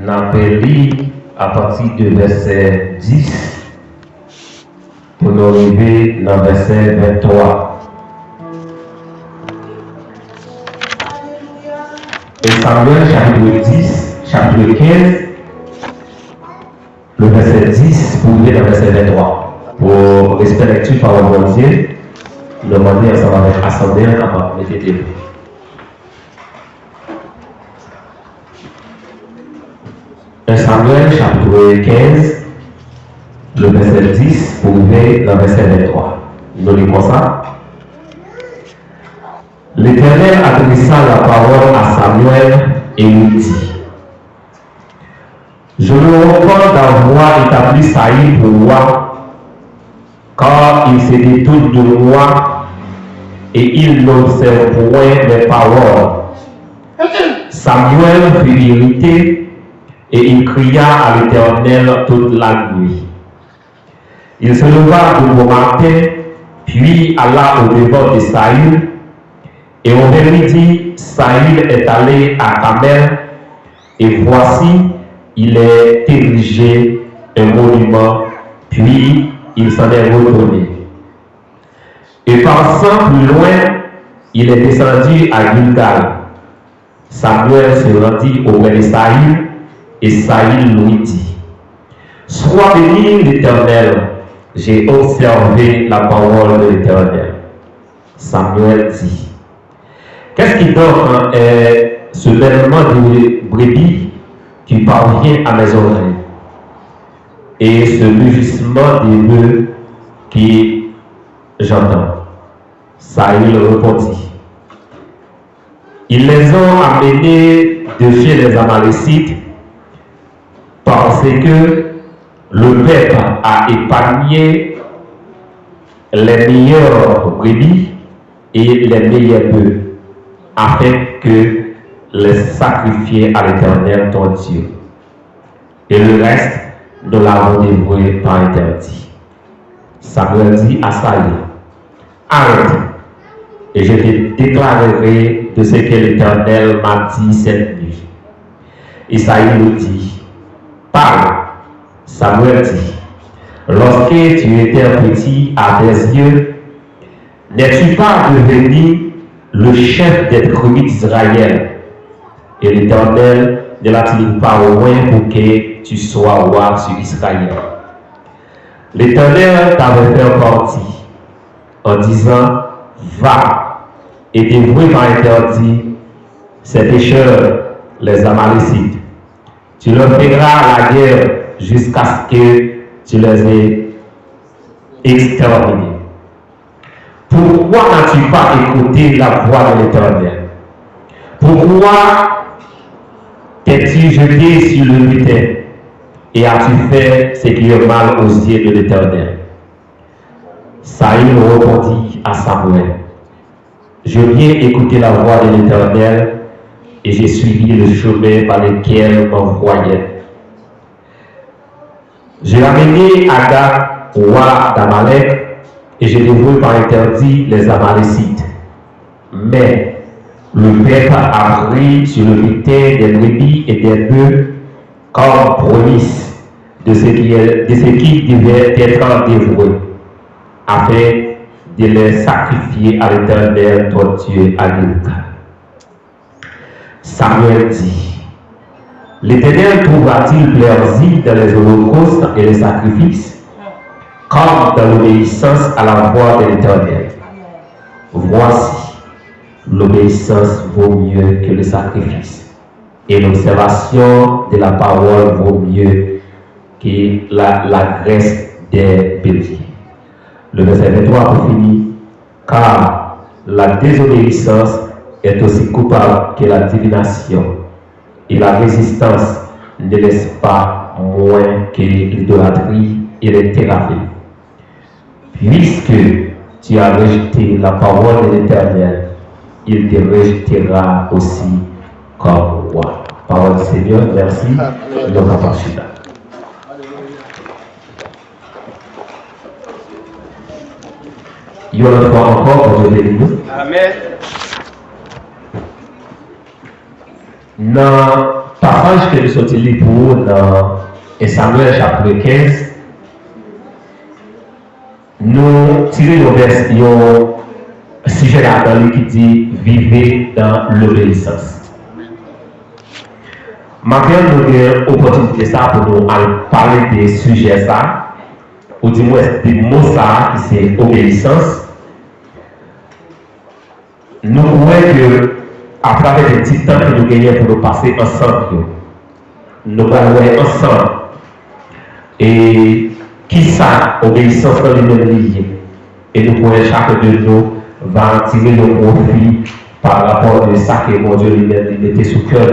appelé à partir de verset 10 pour nous arriver dans verset 23. Et Samuel chapitre 10, chapitre 15, le verset 10 pour arriver dans verset 23. Pour respect lecture par le bon Dieu, nous demandons ensemble avec l'Assemblée à mettre des mots. Samuel chapitre 15, le verset 10 pour arriver dans verset 23. Nous lisons ça. L'Éternel adressa la parole à Samuel et lui dit: Je me repens d'avoir établi Saïl pour roi, car il se détourne de moi et il n'observe point mes paroles. Samuel fut irrité et il cria à l'Éternel toute la nuit. Il se leva de bon matin, puis alla au devant de Saïl, et au midi, Saïl est allé à Carmel, et voici, il est érigé un monument, puis il s'en est retourné. Et passant plus loin, il est descendu à Gilgal. Samuel se rendit auprès de Saïl, et Saïl lui dit: Sois béni l'Éternel, j'ai observé la parole de l'Éternel. Samuel dit: Qu'est-ce qui donc est ce bêlement de brebis qui parvient à mes oreilles, et ce mugissement des bœufs qui j'entends? Saïl répondit: Ils les ont amenés de chez les Amalécites, parce que le peuple a épargné les meilleures brebis et les meilleurs bœufs, afin que les sacrifier à l'Éternel ton Dieu. Et le reste, nous l'avons dévoué par interdit. Samuel dit à Saïl: Arrête, et je te déclarerai de ce que l'Éternel m'a dit cette nuit. Et Saïl lui dit: Parle. Samuel dit: Lorsque tu étais petit à tes yeux, n'es-tu pas devenu le chef des tribus d'Israël? Et l'Éternel ne l'a-t-il pas au loin pour que tu sois roi sur Israël? L'Éternel t'avait fait partie en disant: Va et dévouer par interdit ces pécheurs, les Amalécites. Tu leur feras la guerre jusqu'à ce que tu les aies exterminés. Pourquoi n'as-tu pas écouté la voix de l'Éternel? Pourquoi t'es-tu jeté sur le butin et as-tu fait ce qui est mal aux yeux de l'Éternel? Saïl répondit à Samuel: Je viens écouter la voix de l'Éternel et j'ai suivi le chemin par lequel m'envoyait. J'ai amené Agag, roi d'Amalek, et j'ai dévoué par interdit les Amalécites. Mais le peuple a pris sur le butin des brebis et des bœufs comme promise de ce qui devait être dévoué, afin de les sacrifier à l'Éternel ton Dieu à Gilgal. Samuel dit: L'Éternel trouvera-t-il plaisir dans les holocaustes et les sacrifices, comme dans l'obéissance à la voix de l'Éternel? Voici, l'obéissance vaut mieux que le sacrifice, et l'observation de la parole vaut mieux que la graisse des béliers. Le verset 23 pour finir: Car la désobéissance est aussi coupable que la divination, et la résistance ne laisse pas moins que l'idolâtrie et les théraphies. Puisque tu as rejeté la parole de l'Éternel, il te rejettera aussi comme roi. Parole du Seigneur, merci. Le Rapachida. Il y a une fois encore pour Dieu béni nous. Amen. Dans passage que nous sommes lus pour dans Samuel chapitre 15, nous tirons un sujet là-dedans qui dit vivez dans l'obéissance. Maintenant, nous avons l'opportunité ça pour nous parler des sujets ça, ou du moins des mots ça qui c'est obéissance. Nous voyons que à travers les petits temps que nous gagnons pour nous passer ensemble, nous allons ensemble. Et qui ça, obéissance dans les mêmes liés. Et nous pouvons chacun de nous va tirer le profit par rapport à ça que mon Dieu lui-même mettait sous cœur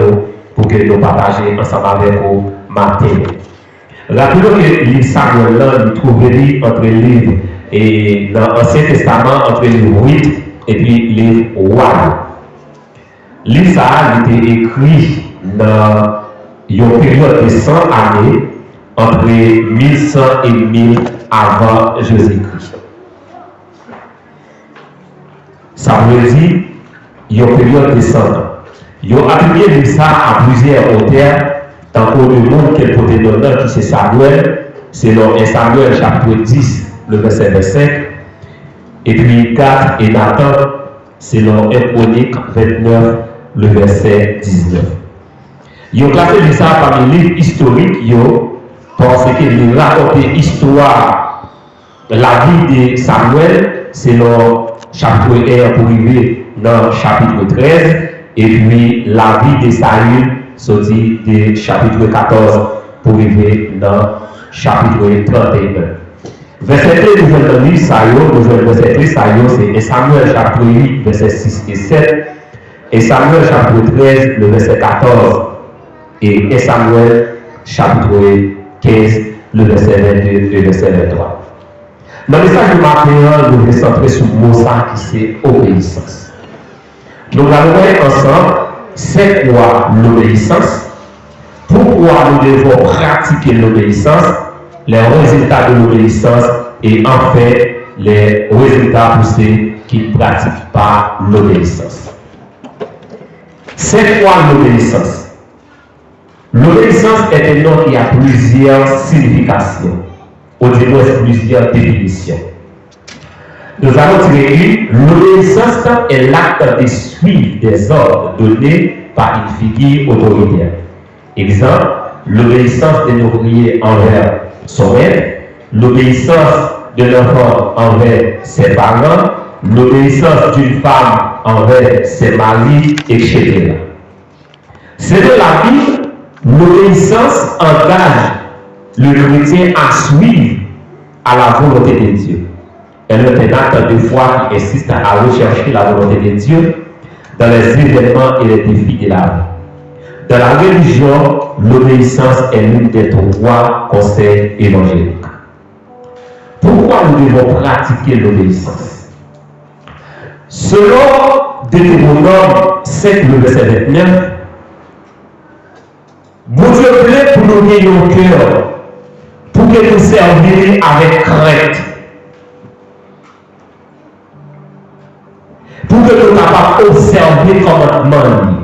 pour que nous partagions ensemble avec vous matin. Rappelons que l'île Samuel là, nous trouvons entre les livres et dans l'Ancien Testament entre les 8 et puis les rois. L'île ça a été écrit dans une période de 100 années entre 1100 et 1000 avant Jésus-Christ. Ça veut dire une période de 100 ans. Ils ont attribué ça à plusieurs auteurs, tant que le monde qu'elle peut donner, qui c'est Samuel, c'est dans Samuel chapitre 10, le verset 25, et puis 4 et Nathan, c'est dans 1 Chronique 29, le verset 19. Ils ont classé ça parmi les livres historiques, parce qu'ils racontent l'histoire, la vie de Samuel, c'est dans chapitre 1 pour arriver dans chapitre 13, et puis la vie de Saül, sorti de chapitre 14 pour arriver dans chapitre 31. Verset 3, nous allons lire verset 3, c'est Samuel chapitre 8, verset 6 et 7, et Samuel chapitre 13, le verset 14, et Samuel chapitre 15, le verset 22 et le verset 23. Dans le message de matin, nous allons centrer sur le mot ça qui c'est obéissance. Nous allons voir ensemble c'est quoi l'obéissance, pourquoi nous devons pratiquer l'obéissance, les résultats de l'obéissance et enfin les résultats pour ceux qui ne pratiquent pas l'obéissance. C'est quoi l'obéissance? L'obéissance est un nom qui a plusieurs significations, ou du moins plusieurs définitions. Nous allons tirer l'obéissance est l'acte de suivre des ordres donnés par une figure autoritaire. Exemple, l'obéissance de l'ouvrier envers son maître, l'obéissance de l'enfant envers ses parents, l'obéissance d'une femme envers ses maris, etc. Selon la Bible, l'obéissance engage le chrétien à suivre à la volonté de Dieu. Elle est un acte de foi qui insiste à rechercher la volonté de Dieu dans les événements et les défis de la vie. Dans la religion, l'obéissance est l'une des trois conseils évangéliques. Pourquoi nous devons pratiquer l'obéissance? Selon Deutéronome 5, le verset 29, bon Dieu plaît pour nous donner nos cœurs, pour que nous servions avec crainte. Pour que nous capables d'observer le commandement.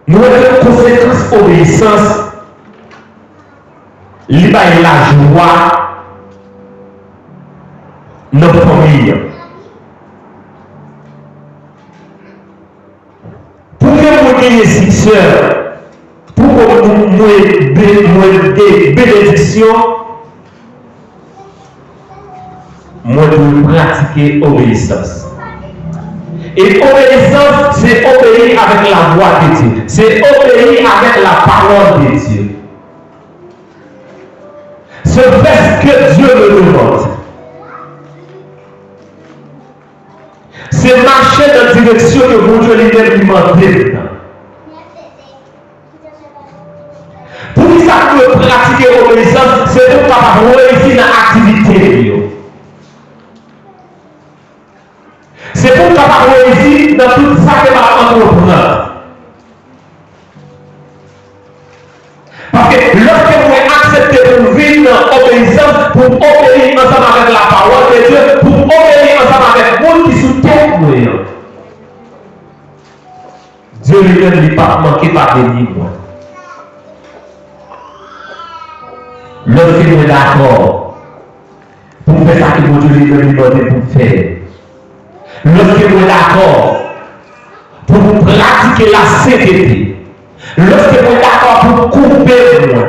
Nous avons une conséquence obéissance, il y a la joie dans notre famille. Pour que vous ayez des sœurs, pour que vous ayez des bénédictions, moi de pratiquer obéissance. Et obéissance, c'est obéir avec la voix de Dieu. C'est obéir avec la parole de Dieu. C'est faire ce que Dieu me demande. C'est marcher dans la direction que mon Dieu lui-même lui demande. Pour que ça peut pratiquer l'obéissance, c'est pour pouvoir réussir dans l'activité. C'est pour pouvoir réussir dans tout ça que va entreprendre. Parce que lorsque vous acceptez pour vivre dans l'obéissance, pour obéir ensemble avec la parole de Dieu, lui-même n'est pas manqué par des livres. Lorsque nous sommes d'accord pour faire ça que mon Dieu lui-même demande pour faire. Lorsque nous sommes d'accord pour pratiquer la sainteté. Lorsque nous sommes d'accord pour couper moi.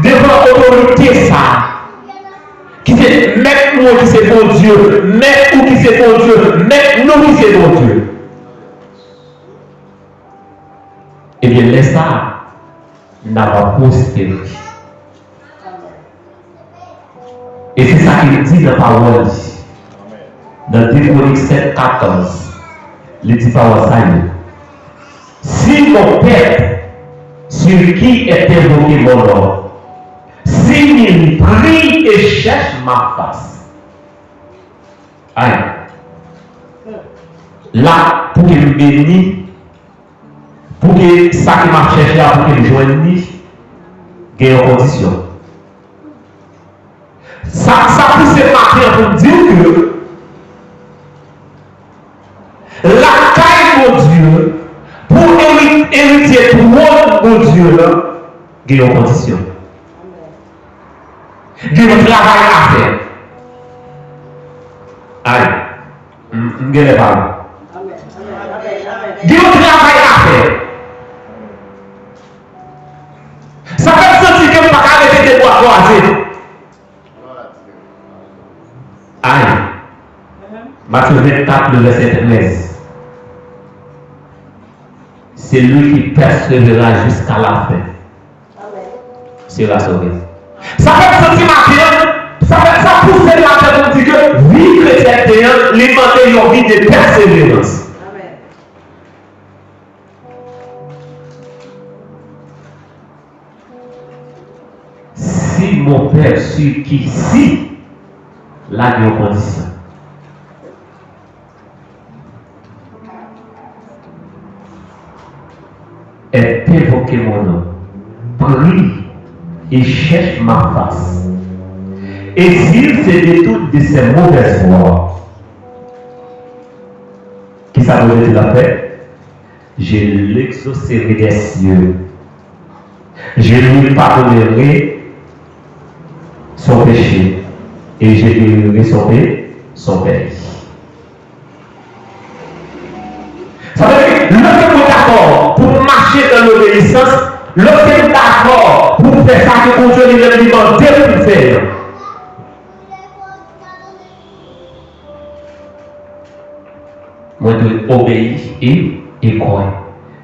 Devant l'autorité ça. Qui c'est mettre moi qui c'est bon Dieu, mettre ou qui c'est bon Dieu, mettre nous qui c'est bon Dieu. Eh bien, laisse ça n'a pas prospéré. Et c'est ça qu'il dit dans la parole. Dans Deutéronome 7, 14. Il dit parole ça. Si mon peuple, sur qui est invoqué mon nom, s'il prie et cherche ma face. Aïe. Là, pour qu'il me bénisse, pour que ça qui m'a cherché là, pour qu'il joigne, il y a une condition. Ça pousse matin pour dire que la caille de Dieu, pour hériter tout le monde de Dieu, il y a une condition. Il y a un travail à faire. Allez, je ne vais pas. Il y a un travail à faire. Ça fait sentir que je ne peux pas arrêter de boire croiser. Allez, Matthieu 24, le verset 13. C'est lui qui persévérera jusqu'à la fin. Sera sauvé. Ça fait sentir ça pousse la tête pour dire que vie chrétienne, les demander une vie de persévérance. Amen. Si mon père sur qui, si, là, il y a une condition. Est évoqué mon nom, prie et cherche ma face. Et s'il se détourne de ses mauvaises voies, qui ça veut dire la paix? Je l'exaucerai des cieux. Je lui pardonnerai son péché et je lui sauver son péché. Ça veut dire que lorsque vous êtes d'accord pour marcher dans l'obéissance, lorsque vous êtes d'accord pour faire ça que Dieu lui demande de faire, moi je dois obéir et croire.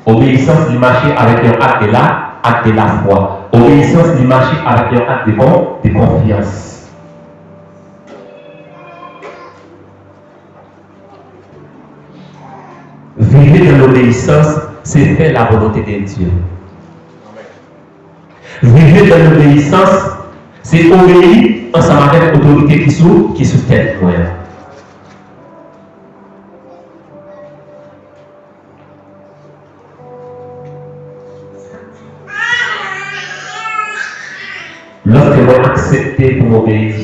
Obéissance du marché avec un acte de la foi. Obéissance du marché avec un acte de confiance. Vivre dans l'obéissance, c'est faire la volonté de Dieu. Vivre dans l'obéissance, c'est obéir ensemble avec l'autorité qui sous tête. Lorsque vous acceptez pour m'obéir,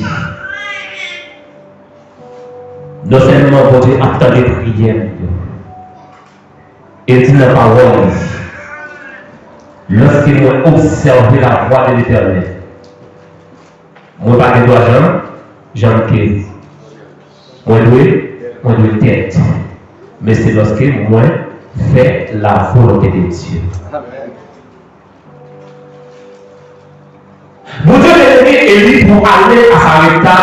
non seulement vous devez attendre les prières et dire la parole, lorsque vous observez la voix de l'Éternel, moi ne pas de doigt j'en quitte. Moi dois tête. Mais c'est lorsque moi fais la volonté de Dieu. Vous devez aimer Élie pour aller à Sarepta.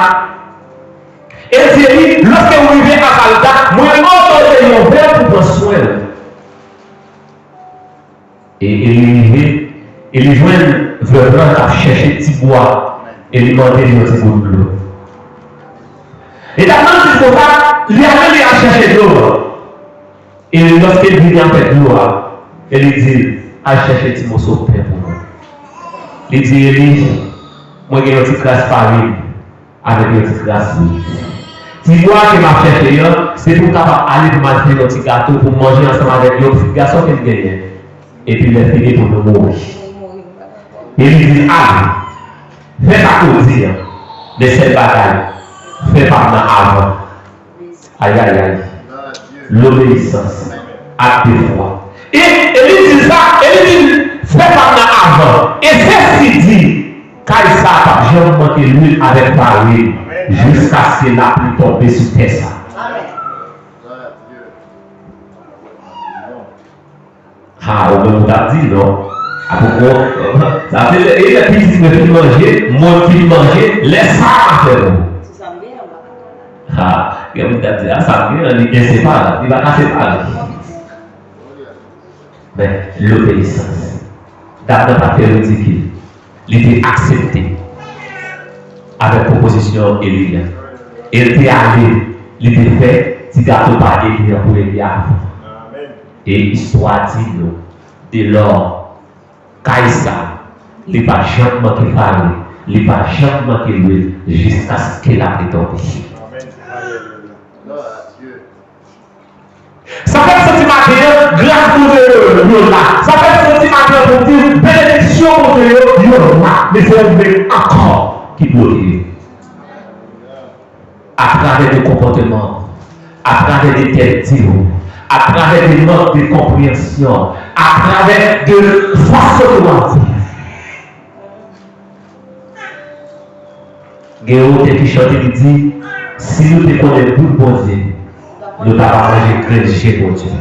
Et Élie, lorsque vous arrivez à Sarepta, moi je vais verre pour prendre soin. Et Élie joint veuve à chercher petit bois et lui demander un petit bout de l'eau. Et d'abord, c'est pour ça, il a allé à chercher de l'eau. Et lorsqu'il vient avec l'eau, il lui dit, à chercher un petit morceau de pain pour moi. Il dit, Élie, moi j'ai une petite classe Paris avec une petite classe. Si moi qui m'a cherché, c'est pour aller pour manger un petit gâteau, pour manger ensemble avec un petit garçon qui me gagne. Et puis il fini pour nous mourir. Et il dit, fais ta cause de cette bataille. Fais pas avant. Aïe aïe aïe. L'obéissance, acte de foi. Et il dit ça, et il dit, fais pas avant. Et c'est ce qu'il dit, car ça pas jamais manqué l'huile avec Paris, jusqu'à ce que la pluie tombe sur terre. Ah, on me l'a dit, non? À propos, ça fait, et les petits me font manger, moi qui manger, laisse ça à faire. Ah, il y a dit, ah, ça vient, il ne sait pas, il va casser pas. Mais l'obéissance, d'abord pas fait ridicule, il était accepté avec proposition Élie. Il était allé, il était fait, si gâteau pas Élie pour Élie. Et l'histoire dit, dès lors, Kaïsa, il n'est pas jamais manqué parler, il n'est pas jamais manqué l'huile, jusqu'à ce qu'il a été tombé. Ça fait ce matin, grâce pour Dieu, là. Ça fait ce matin pour dire, bénédiction pour Dieu, là. Mais c'est encore qui bloque. À travers des comportements, à travers des têtes à travers des manques de compréhension, à travers de façon de voir. Guéo qui chante, il dit, si nous te connaissons tout bon Dieu, nous ne pouvons pas manger chez mon Dieu.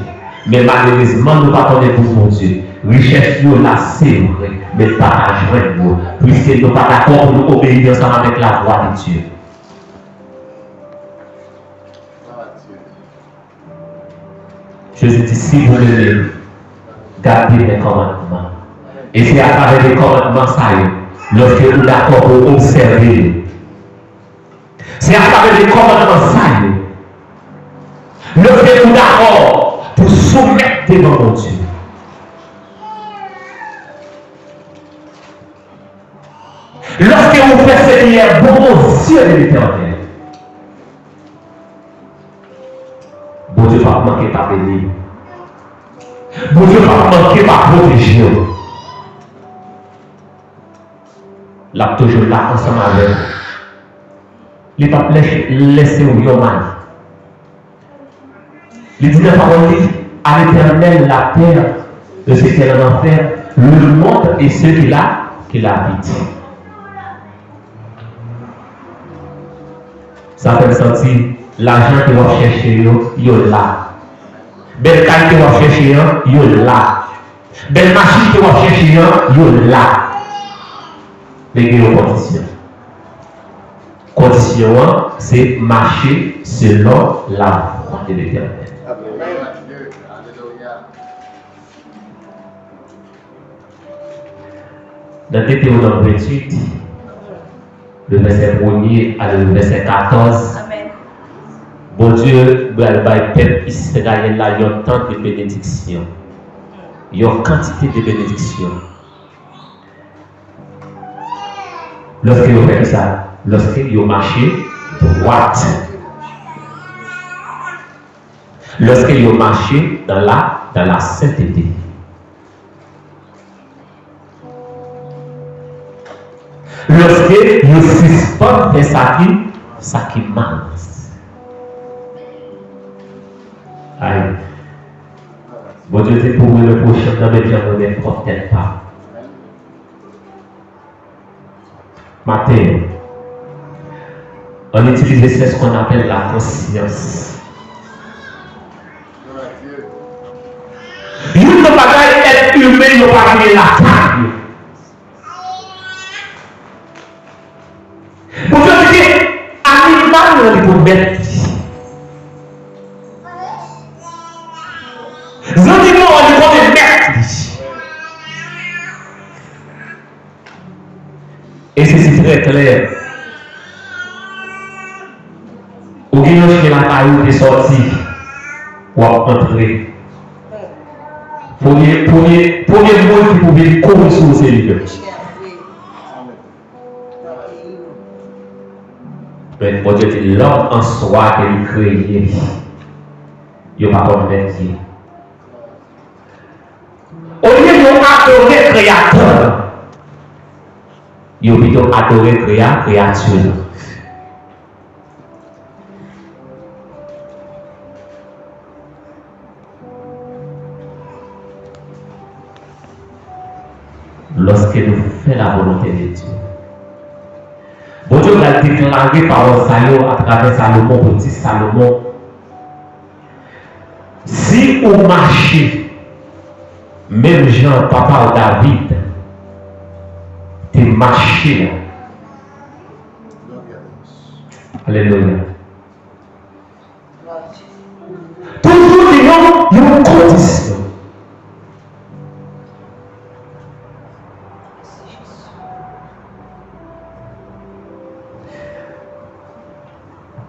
Mais malheureusement, nous ne pouvons pas connaître tout mon Dieu. Richesse, nous là, c'est vrai, mais pas à joindre nous, puisque nous ne sommes pas d'accord pour nous obéir ensemble avec la voix de Dieu. Jésus dit, si vous l'aimez, gardez mes commandements. Et c'est à travers les commandements, ça y est, lorsque vous êtes d'accord pour observer. C'est à travers les commandements, ça y est, lorsque vous êtes d'accord pour soumettre devant mon Dieu. Lorsque vous faites Seigneur, bon Dieu de l'éternel. Bon Dieu va manquer pas bénir. Bon Dieu va manquer pas protéger. Là, toujours là, ensemble avec vous. Il ne va pas laisser au yoman. Il dit dans la parole, à l'éternel, la terre, de ce qu'elle en enfer, le monde et ceux qui l'habitent. Ça fait sentir l'argent que vous cherchez, il là. Belle carte que vous cherchez, il là. Belle machine que vous cherchez, il là. Mais il y a une condition. Condition, c'est marcher selon la voie de l'éternel. Dans Deutéronome 28, le verset 1er à le verset 14, bon Dieu, il y a peuple Israël là, il y a tant de bénédictions. Il y a une quantité de bénédictions. Lorsque vous faites ça, lorsque vous marchez droite, lorsque vous marchez dans la sainteté, lorsque vous suspendez ça qui masse. Aïe. Bon Dieu dit pour vous le prochain, dans mes biens, vous n'êtes peut-être pas. Matin, on utilise ce qu'on appelle la conscience. Une ne pas être humain, il ne pas la table. Pour te dire, animal, il faut mettre. Les animaux, il faut les mettre. Et c'est très clair. Au Guinée, la caillou est sorti. Ou entrer. Premier mot qui pouvait courir sur ces livres. Mais bon Dieu dit, l'homme en soi qu'il crée, il n'y a pas comme métier. Au lieu d'adorer le Créateur, il y a plutôt adorer la créature. lorsque nous faisons la volonté de Dieu. Bon Dieu va déclarer par Salomon à travers Salomon, petit Salomon. Si vous marchez, même Jean, papa ou David, tu marches. Alléluia. Toujours il y a une condition.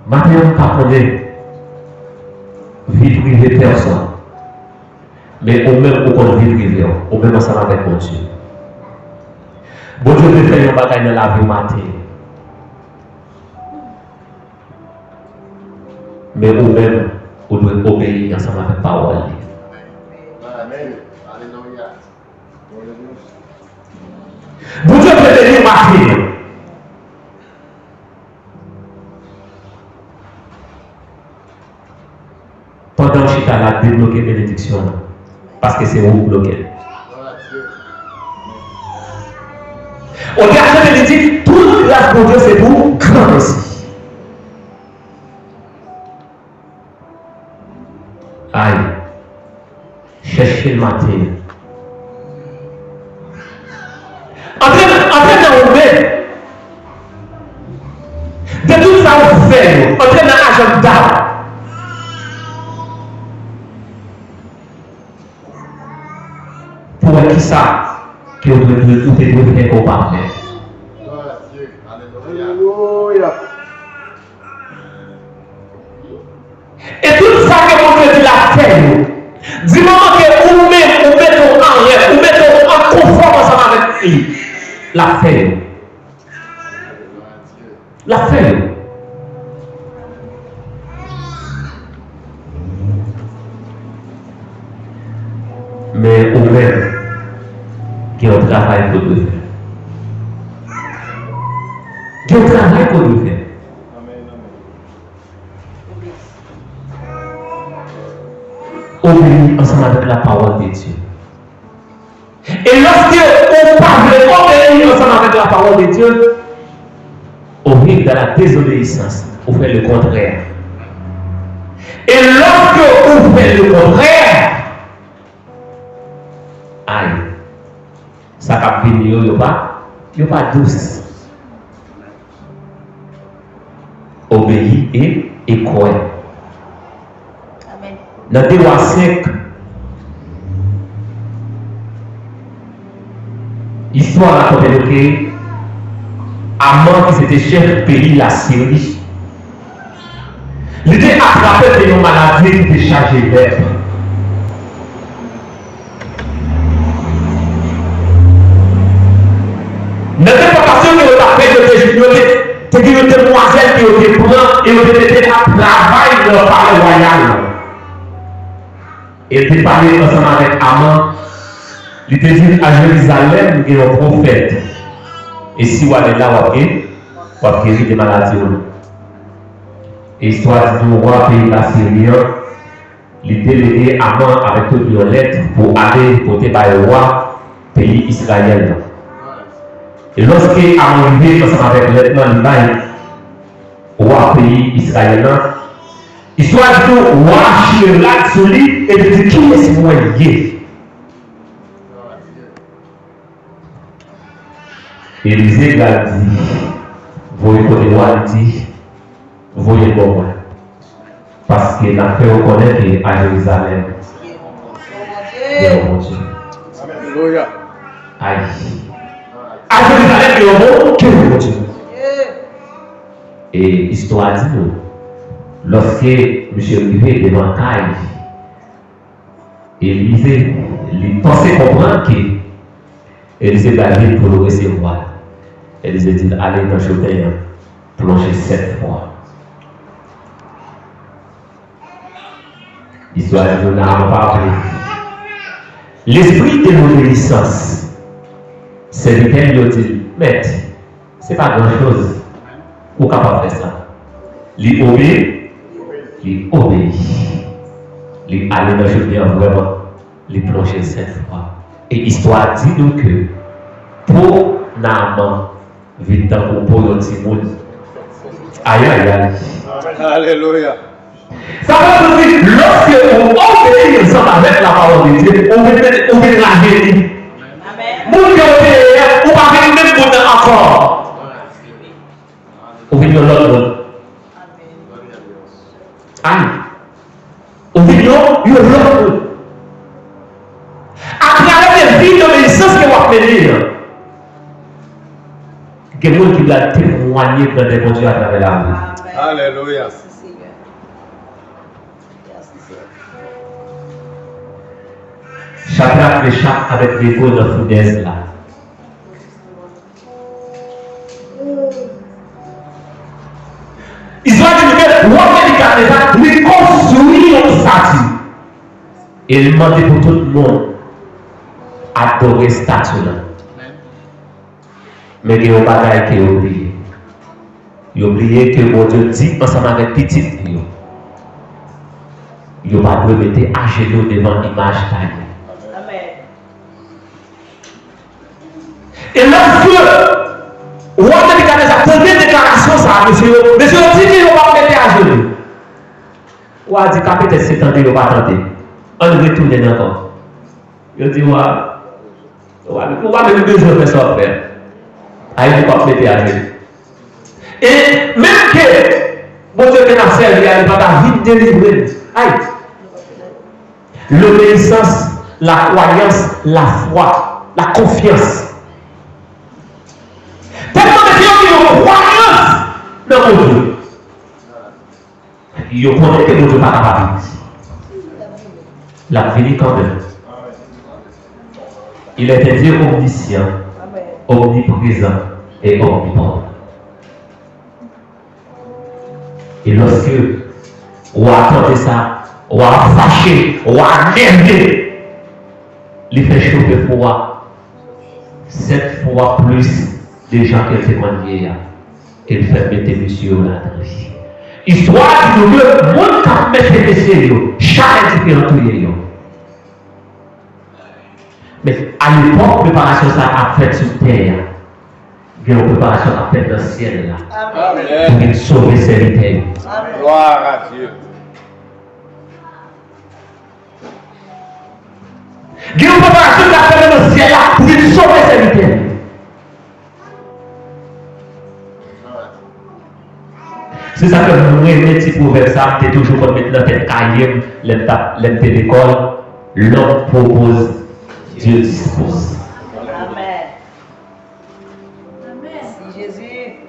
Maintenant, on ne connaît vie privée personne. Mais au même au vie privée, au même ensemble avec mon Dieu. Bon Dieu veut faire une bataille dans la vie matin. Mais au même, on doit obéir ensemble avec la parole. Amen. Alléluia. Bon Dieu veut venir matin. Pendant que je la débloquer bénédiction, parce que c'est vous bloqué. Au dernier bénédiction, toute grâce de Dieu c'est pour grand aussi. Aïe, cherchez le matin. Entrez dans le même. De tout ça, vous faites. Entrez dans l'agenda. Pour qui ça que vous devez faire comme partenaire. Alléluia. Et tout ça que vous devez la faire, du moment que vous mettez en l'air, vous mettez en confort ensemble avec lui, la faire. La faire. Mais au même, qui est un travail qu'on doit faire. Qui est un travail qu'on doit faire. Obéir ensemble avec la parole de Dieu. Et lorsque on parle d'obéir ensemble avec la parole de Dieu, on vit dans la désobéissance, on fait le contraire. Et lorsque on fait le contraire, aïe, ça va venir, il n'y a pas douce. Obéir et croire. Dans 2 Rois 5, histoire racontée de Amon qui c'était chef pays la Syrie. Il était attrapé de une maladie qui était chargée d'être. N'importe qui a fait de demoiselles qui ont été prises et ont été à travail dans le palais royal. Et il parlé ensemble avec Amon. Il était dit à Jérusalem, il y a un prophète. Et si vous allez là, vous allez guérir des maladies. Et histoire du roi pays assyrien, il délégué Amon avec toute une lettre pour aller porter par le roi pays Israël. Et lorsque Amon est ensemble avec lettre, il va au roi pays israélien. Histoire du roi Shirlak sur lui et de dire qui est-ce moi lié. Élisée a dit, voyez côté roi dit, voyez moi. Parce qu'il a fait reconnaître à Jérusalem. Mon Dieu. Alléluia. Aïe. À Jérusalem, il y a un que mon Dieu. Et histoire dit nous. Lorsque M. Rivet devant Caille, Élisée, il pensait comprendre que Élisée va venir pour le recevoir. Élisée dit allez dans le jardin, plonger 7 fois. Histoire de nous n'a pas appris. L'esprit de l'obéissance, c'est lequel il dit maître, c'est pas grand chose. Vous pouvez pas faire ça. L'obéir. Il obéit. Il allait dans le jardin vraiment, il plongeait 7 fois. Et histoire dit nous que beau naman vite pour un petit monde. Aïe aïe aïe. Alléluia. Ça veut dire lorsque on obéit ensemble avec la parole de Dieu, on veut la vérité. Mon Dieu, on va venir même pour encore. On veut l'autre monde. Aïe. On veut l'autre monde. À travers les vies d'obéissance que vous appelez, il y a des gens qui l'ont témoigné dans des bons à travers la vie. Alléluia. Chacun Meshach avec l'écho de la fournaise là. Israël dit que l'homme lui construit un statut. Et il demande pour tout le monde adorer ce statut là. Mais il y a un bagage qui est oublié. Il a oublié que mon Dieu dit ensemble avec petit. Il va pas mettre à genoux devant l'image taillée. Et lorsque on a posé une déclaration, ça, monsieur dit qu'il va mettre à genoux. On a dit qu'à peut-être c'est tenté, il va pas tenter. On retourne encore. Il dit, on va mettre 2 jours de ça faire. Il va mettre à genoux. Et même que, mon Dieu, qui a servi, il va vite délivrer. L'obéissance, la croyance, la foi, la confiance. Tellement de gens qui ont croyance dans mon Dieu. Ils connaissent que mon Dieu n'est pas capable. La vie quand même. Il est un Dieu omniscient, omniprésent et omnipotent. Et lorsque on attendait ça, on a fâché, on a énervé, il fait chauffer froid 7 fois plus de gens qui témoignent. Et il fait mettre monsieur là. Histoire de nous que le monde qui met monsieur, chaque différent tout. Mais à l'époque, préparation ça a fait sur terre. Il y a une préparation à faire dans le ciel là. Pour sauver ses terres. Gloire à Dieu. Il y a une préparation à faire dans le ciel là pour sauver ses terres. C'est ça que nous aimons petit proverbe ça, c'est toujours pour mettre dans tête cahier, l'être l'école, l'homme propose, Dieu dispose. Amen. Merci Jésus.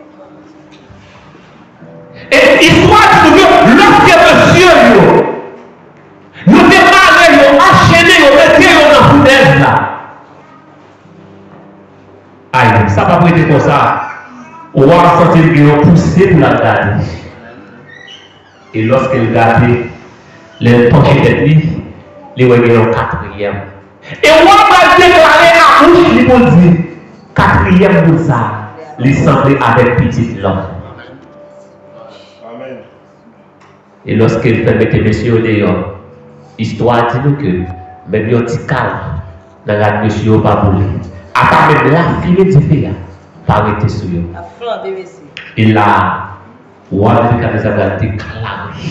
Et histoire de que lorsque monsieur nous démarrons, enchaîné, nous mettons dans la fournaise là. Aïe, ça va pas être comme ça. On va sentir qu'il est poussé pour la garder. Et lorsqu'il garde, les penchés de lui, les voyez en 4e. Et on va déclarer à bouche, il va dire 4e pour ça, il semble avec petite langue. Amen. Et lorsqu'il fait mettre monsieur dehors, histoire dit nous que même un petit calme, dans la monsieur pas pour lui. À part même la fille du pays, pas arrêter sur lui. Et là, on a déclaré.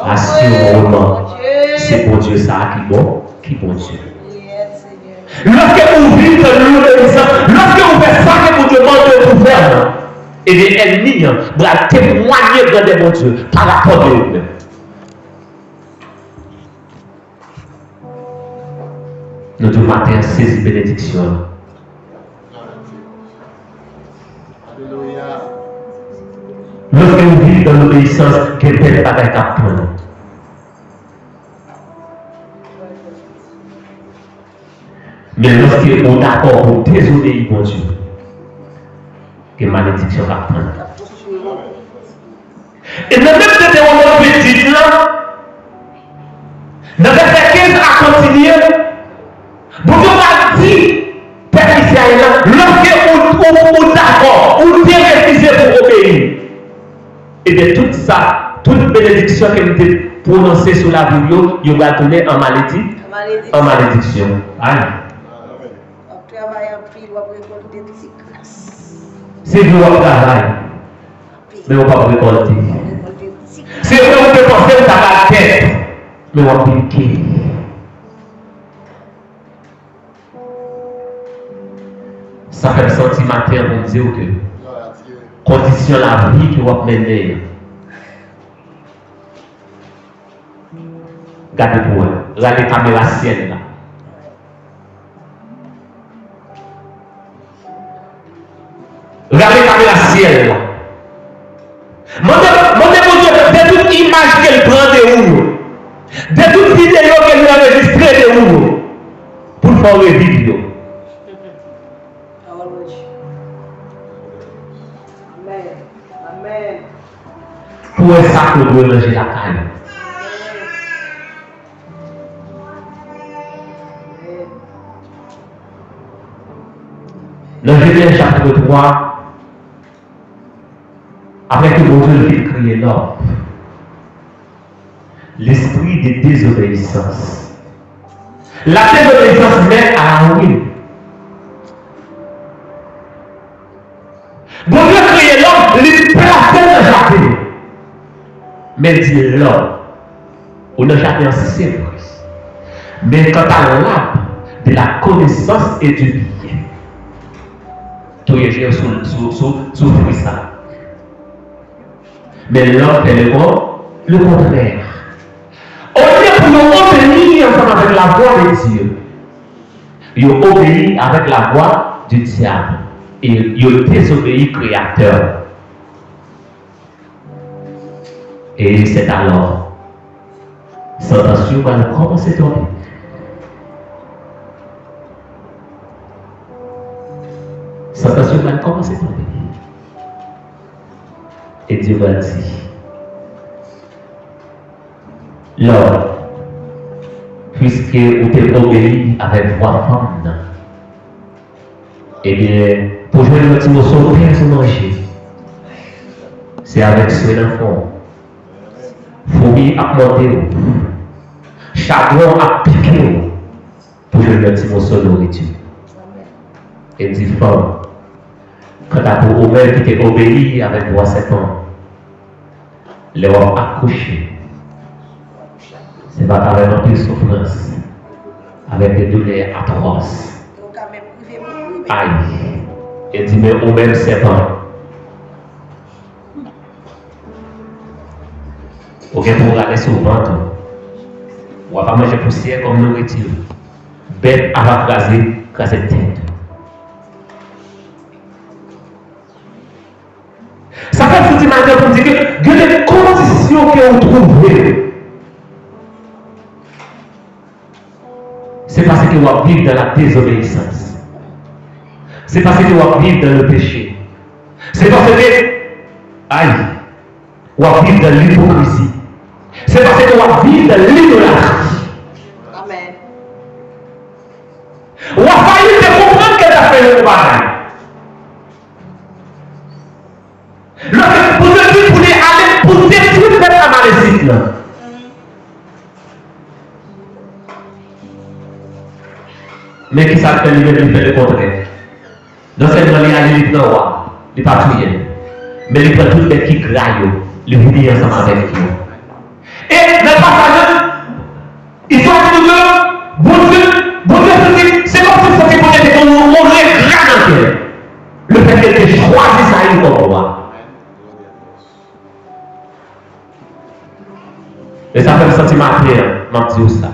Assurément, c'est pour Dieu ça qui bon Dieu. Lorsque vous vivez dans l'obéissance, lorsque vous faites ça que vous demandez de faire, et les ennemis doivent témoigner dans des bons dieux par rapport à eux-mêmes. Nous devons matin saisir bénédiction. Lorsque vous vivez dans l'obéissance, quel est le bagage d'apprendre? Mais lorsque on est d'accord pour désobéir mon Dieu, quelle malédiction d'apprendre? Et le même de on petit là, dans le verset 15 à continuer, vous devez dire, Père Israël, lorsque on est d'accord, on est refusé pour obéir. Et de tout ça, toute bénédiction que nous prononcer sur la Bible, il va tourner en malédiction. En malédiction. Aïe. C'est vous qui travaillez, mais on ne va pas récolter. C'est vrai que vous pouvez penser que ça va tête, mais on va piquer. Ça fait sentir matin pour dire que condition la vie que vous menez. Regardez pour vous, regardez la caméra ciel là. Regardez la caméra ciel là. Demandez-vous de toute image qu'elle prend de vous, de toute vidéo qu'elle enregistre de vous, pour faire une vidéo. Amen. Pour ça que vous devez manger la caille. Dans Genèse chapitre 3, après que mon Dieu créé l'homme, l'esprit de désobéissance. La désobéissance mène à la ruine. Bon Dieu créé l'homme, il placé dans le jardin. Mais dit l'homme, ou le jardin c'est vrai. Mais quant à l'arbre de la connaissance et du bien, tout est géré sous fruit ça. Mais l'homme fait le contraire. Au lieu pour nous obéir ensemble avec la voix de Dieu, ils obéissent avec la voix du diable. Et ils désobéissent au Créateur. Et c'est alors, Saint-Ancier va commencer à tomber. Saint-Ancier va commencer à tomber. Et Dieu va dire, Lord, puisque vous t'êtes obéi avec voix femme, eh bien, pour jouer le petit morceau, vous pouvez manger. C'est avec ce l'enfant. Fourmi à monter, chagrin à piquer, pour jouer le petit morceau de nourriture. Et dit, femme, quand tu as pour Omer qui t'est obéi avec voix 7 ans, les hommes accouchés. C'est pas avec un peu de souffrance, avec des douleurs atroces. Aïe. Et dit, mais au même 7 ans. Ok, pour regarder sur le ventre. On va pas manger poussière comme nourriture. Bête à la craser tête. Ça fait foutre maintenant pour dire que les conditions que vous trouvez, c'est parce que vous vivez dans la désobéissance. C'est parce que vous vivez dans le péché. C'est parce que, aïe, vous vivez dans l'hypocrisie. C'est parce que vous vivez dans l'idolâtrie. Amen. Vous avez failli te comprendre qu'elle a fait le travail. Pour te pour aller pour détruire cette amalécite là. Mais qui ça fait le contraire? Non seulement il a les droits, les patrouilles, mais il prend tout les qui graillent, les vous ensemble avec eux. Et le passage, ils sont tous deux, bon Dieu, c'est comme si c'était peut-être qu'on aurait rien. Le fait qu'elle ait choisi ça, il faut voir. Et ça fait le sentiment clair, m'a dit ça.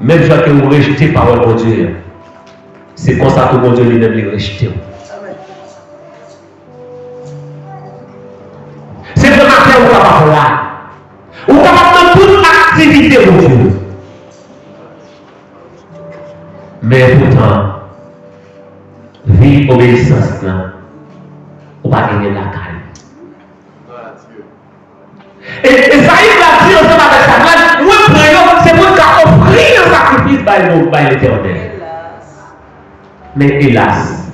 Même si vous rejetez la parole de Dieu, c'est comme ça que mon Dieu lui-même les rejeter. C'est le matin où vous êtes là. Vous êtes dans toute activité de Dieu. Mais pourtant, vie obéissance, vous ne pouvez pas gagner la caille. Et ça y est, la vie ensemble avec sa moi, c'est pour offrir un sacrifice par l'Éternel. Mais hélas,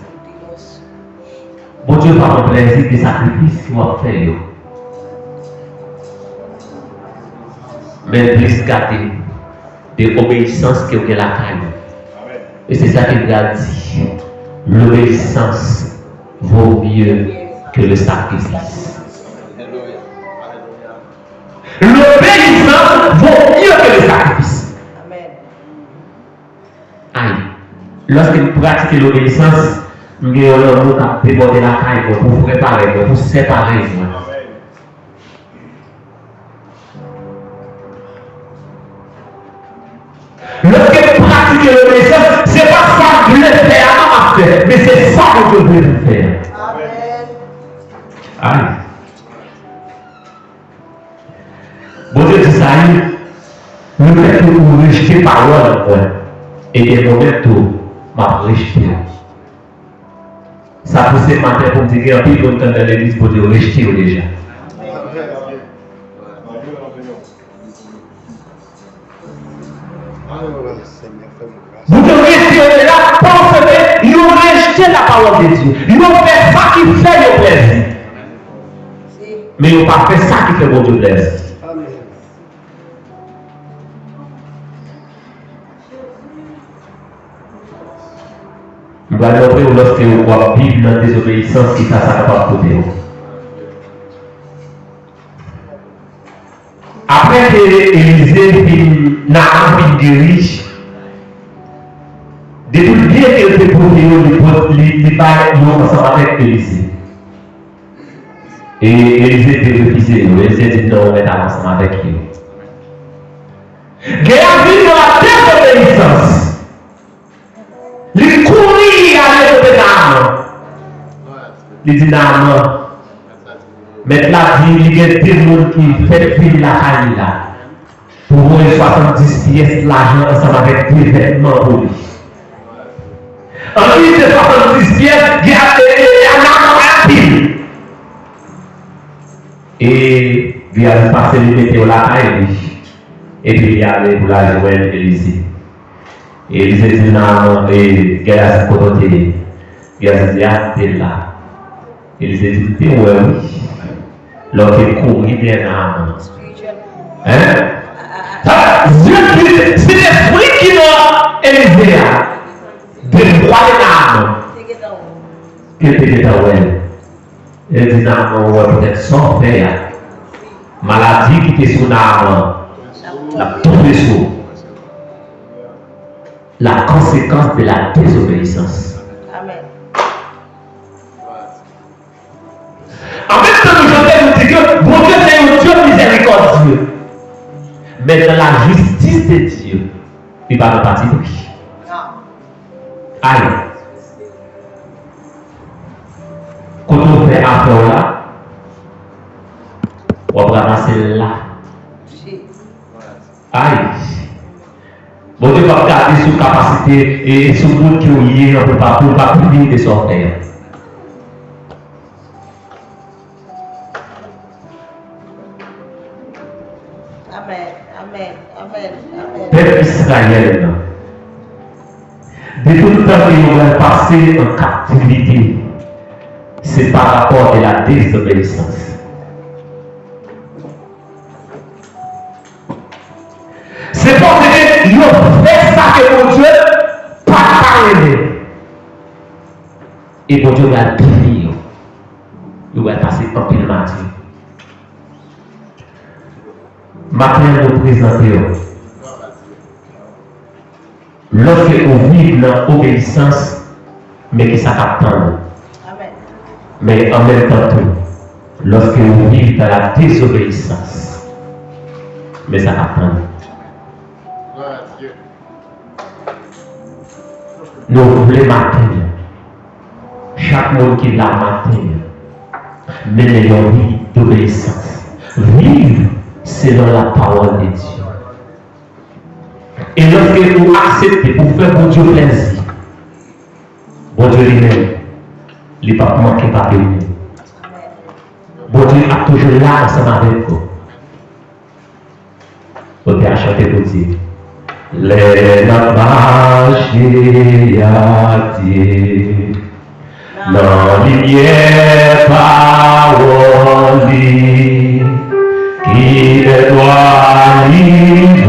bon Dieu pas un plaisir des sacrifices qu'il va faire. mais plus gâté de obéissance que la caille. Et c'est ça qu'il a dit. L'obéissance vaut mieux que le sacrifice. L'obéissance vaut mieux que le sacrifice. Aïe. Lorsque vous pratiquez l'obéissance, nous avons déborder la caille pour vous préparer, pour vous séparer. Lorsque vous pratiquez l'obéissance, ce n'est pas ça que vous voulez faire à faire, mais c'est ça que vous voulez faire. Aïe. Bon Dieu dit ça, le fait que vous rejetez parole et des moments où m'a rejeté. Ça pousse le matin pour me dire qu'il y a un peu de temps dans l'église pour dire rejeter déjà. Vous devez rester là parce que vous rejetez la parole de Dieu. Vous faites ça qui fait le plaisir. Mais vous pas fait ça qui fait mon Dieu plaisir. Vous allez voir lorsque vous voyez vivre dans la désobéissance qui passe à la côté. Après que Élisée n'a pas guéri, de tout bien qu'elle était pour les balles ensemble avec Élisée. Et Élisée était refusé. Élisée dit non, on est ensemble avec lui. Géasi dans la désobéissance. Il courit à l'aide de Naaman. Il dit Naaman. Maintenant, il y a des gens qui fait vivre la famille là. Pour voir 70 pièces l'argent ensemble avec des vêtements pour lui. Ensuite de 70 pièces, il y a un pile. Et il a passé le météo là et puis il est allé pour la joindre Élisée. Et Élisée dit non, et Géasi côté. Géasi dit ah, t'es là. Élisée dit t'es ouais, oui. Lorsqu'il courit bien Naaman. Hein? C'est l'esprit qui m'a Élisée de croire Naaman. Qu'il était dans elle. Elle dit Naaman, ouais, peut-être sans faire. Maladie qui était sur Naaman. La tombée sur. La conséquence de la désobéissance. Amen. En même temps, je vais vous dire que bon Dieu, c'est un Dieu miséricordieux. Mais dans la justice de Dieu, il va nous partir de qui? Aïe. Quand on fait affaire là, on va ramasser là. Aïe. Bon Dieu va garder sous capacité et sous monde qui est un peu partout, on va publier des sorties. Peuple Israël, de tout le temps qu'ils ont passé en captivité, c'est par rapport à la désobéissance. C'est parce qu'ils ont fait ça que mon Dieu pas parlé. Et mon Dieu va définir. Il va passer en pile matin. Matin, nous présentons. Lorsque vous vivez dans l'obéissance, mais qui s'attend. Mais en même temps, lorsque vous vivez dans la désobéissance, mais ça attend. Nous voulons matin, chaque monde qui l'a matin, menez une vie d'obéissance. Vivre selon la parole de Dieu. Et lorsque vous acceptez pour faire mon Dieu plaisir, bon Dieu lui-même, il ne va pas manquer par lui. Bon Dieu est toujours là ensemble avec vous. Vous pouvez chanter pour dire. Les namages à Dieu, non lumière parole qui est Sois l'ivroyer.